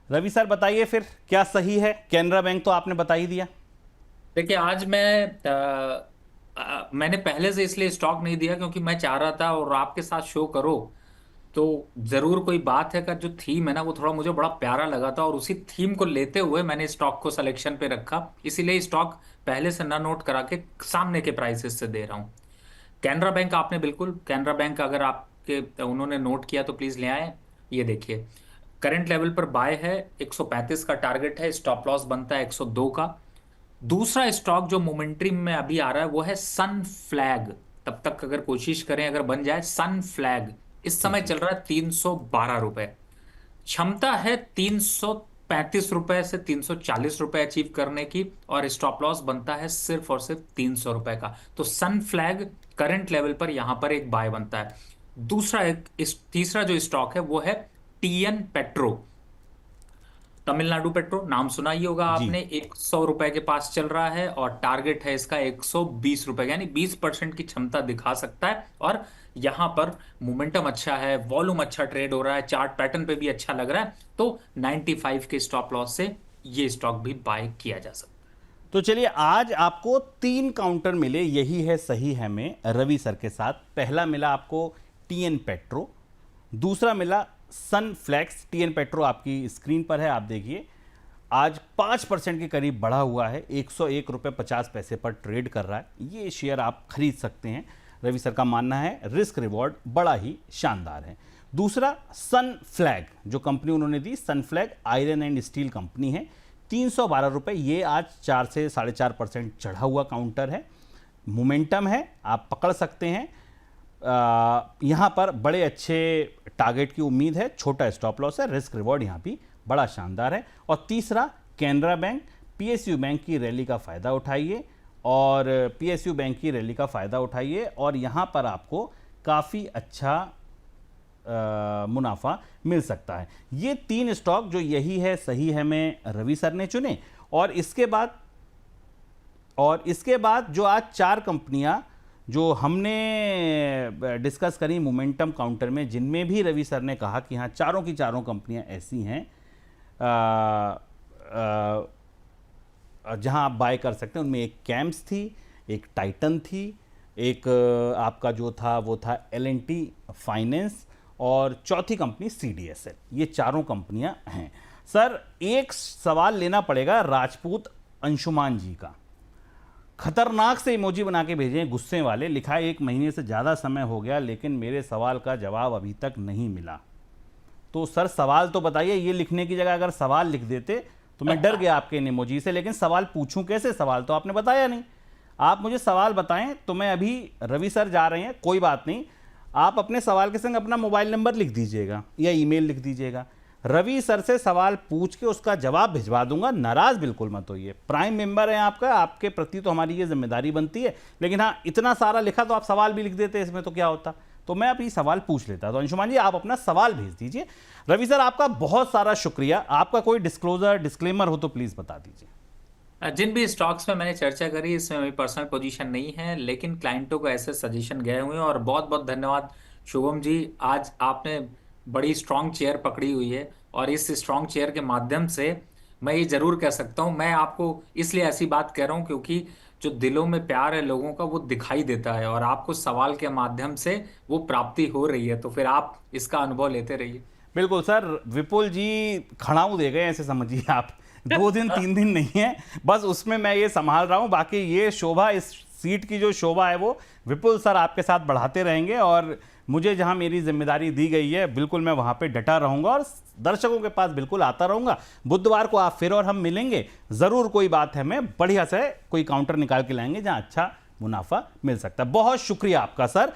Ravi sir बताइए फिर क्या सही है। कैनरा बैंक तो आपने बता ही दिया। देखिए आज मैंने पहले से इसलिए स्टॉक नहीं दिया क्योंकि मैं चाह रहा था और आपके साथ शो करो तो जरूर कोई बात है का जो थीम है ना वो थोड़ा मुझे बड़ा प्यारा लगा था और उसी थीम को लेते हुए मैंने स्टॉक को सिलेक्शन पे रखा। इसीलिए स्टॉक पहले से ना नोट करा के सामने के प्राइसेस से दे रहा हूँ। कैनरा बैंक आपने बिल्कुल कैनरा बैंक अगर आपके उन्होंने नोट किया तो प्लीज ले आए। ये देखिए करंट लेवल पर बाय है 135 का टारगेट है, स्टॉप लॉस बनता है 102 का। दूसरा स्टॉक जो मोमेंट्री में अभी आ रहा है वो है सन फ्लैग। तब तक अगर कोशिश करें अगर बन जाए सन फ्लैग। इस समय ठीक है। चल रहा है 312 रुपए। क्षमता है 335 रुपए से 340 रुपए अचीव करने की और स्टॉप लॉस बनता है सिर्फ और सिर्फ 300 रुपए का। तो सन फ्लैग करंट लेवल पर यहां पर एक बाय बनता है। दूसरा एक तीसरा जो स्टॉक है वो है टीएन पेट्रो। तमिलनाडु पेट्रो नाम सुना ही होगा जी। आपने, 100 रुपए के पास चल रहा है और टारगेट है इसका 120 रुपए, यानी 20% की क्षमता दिखा सकता है। और यहां पर मोमेंटम अच्छा है, वॉल्यूम अच्छा ट्रेड हो रहा है, चार्ट पैटर्न पे भी अच्छा लग रहा है। तो 95 के स्टॉप लॉस से ये स्टॉक भी बाय किया जा सकता तो चलिए आज आपको 3 काउंटर मिले, यही है सही है में रवि सर के साथ। पहला मिला आपको टीएन पेट्रो, दूसरा मिला सन फ्लैक्स। टीएन पेट्रो आपकी स्क्रीन पर है, आप देखिए आज 5% के करीब बढ़ा हुआ है, 101 रुपये 50 पैसे पर ट्रेड कर रहा है। ये शेयर आप खरीद सकते हैं। रवि सर का मानना है रिस्क रिवॉर्ड बड़ा ही शानदार है। दूसरा सन फ्लैग, जो कंपनी उन्होंने दी, Sunflag iron and steel company है, 312 रुपये। ये आज 4 से 4.5% चढ़ा हुआ काउंटर है, मोमेंटम है, आप पकड़ सकते हैं। यहाँ पर बड़े अच्छे टारगेट की उम्मीद है, छोटा स्टॉप लॉस है, रिस्क रिवॉर्ड यहाँ भी बड़ा शानदार है। और तीसरा कैनरा बैंक, पीएसयू बैंक की रैली का फ़ायदा उठाइए और पीएसयू बैंक की रैली का फ़ायदा उठाइए और यहाँ पर आपको काफ़ी अच्छा मुनाफा मिल सकता है। ये 3 स्टॉक जो यही है सही है में रवि सर ने चुने। और इसके बाद जो आज 4 कंपनियां जो हमने डिस्कस करी मोमेंटम काउंटर में, जिनमें भी रवि सर ने कहा कि हाँ चारों की चारों कंपनियां ऐसी हैं जहां आप बाय कर सकते हैं। उनमें एक कैम्स थी, एक टाइटन थी, एक आपका जो था वो था एल&टी फाइनेंस और चौथी कंपनी सीडीएसएल। ये चारों कंपनियां हैं। सर एक सवाल लेना पड़ेगा राजपूत अंशुमान जी का। खतरनाक से इमोजी बना के भेजे हैं गुस्से वाले, लिखा है 1 महीने से ज़्यादा समय हो गया लेकिन मेरे सवाल का जवाब अभी तक नहीं मिला। तो सर सवाल तो बताइए, ये लिखने की जगह अगर सवाल लिख देते तो मैं डर गया आपके इन इमोजी से, लेकिन सवाल पूछूं कैसे? सवाल तो आपने बताया नहीं। आप मुझे सवाल बताएं। तो मैं अभी रवि सर जा रहे हैं, कोई बात नहीं, आप अपने सवाल के संग अपना मोबाइल नंबर लिख दीजिएगा या ईमेल लिख दीजिएगा। रवि सर से सवाल पूछ के उसका जवाब भिजवा दूंगा, नाराज बिल्कुल मत होइए। प्राइम मेंबर है आपका, आपके प्रति तो हमारी ये जिम्मेदारी बनती है। लेकिन हाँ, इतना सारा लिखा तो आप सवाल भी लिख देते, इसमें तो क्या होता। तो मैं अभी सवाल पूछ लेता। तो अंशुमान जी आप अपना सवाल भेज दीजिए। रवि सर आपका बहुत सारा शुक्रिया। आपका कोई डिस्क्लोजर डिस्क्लेमर हो तो प्लीज बता दीजिए। है। जिन भी स्टॉक्स में मैंने चर्चा करी इसमें मेरी पर्सनल पोजीशन नहीं है, लेकिन क्लाइंटों को ऐसे सजेशन गए हुए हैं। और बहुत बहुत धन्यवाद शुभम जी, आज आपने बड़ी स्ट्रांग चेयर पकड़ी हुई है और इस स्ट्रांग चेयर के माध्यम से मैं ये जरूर कह सकता हूँ, मैं आपको इसलिए ऐसी बात कह रहा हूँ क्योंकि जो दिलों में प्यार है लोगों का वो दिखाई देता है और आपको सवाल के माध्यम से वो प्राप्ति हो रही है। तो फिर आप इसका अनुभव लेते रहिए। बिल्कुल सर, विपुल जी खड़ाऊ दे गए ऐसे समझिए आप। 2 दिन 3 दिन नहीं है, बस उसमें मैं ये संभाल रहा हूँ। बाकी ये शोभा, इस सीट की जो शोभा है वो विपुल सर आपके साथ बढ़ाते रहेंगे और मुझे जहाँ मेरी जिम्मेदारी दी गई है बिल्कुल मैं वहाँ पे डटा रहूँगा और दर्शकों के पास बिल्कुल आता रहूँगा। बुधवार को आप फिर और हम मिलेंगे ज़रूर। कोई बात है, मैं बढ़िया से कोई काउंटर निकाल के लाएंगे जहाँ अच्छा मुनाफा मिल सकता है। बहुत शुक्रिया आपका सर।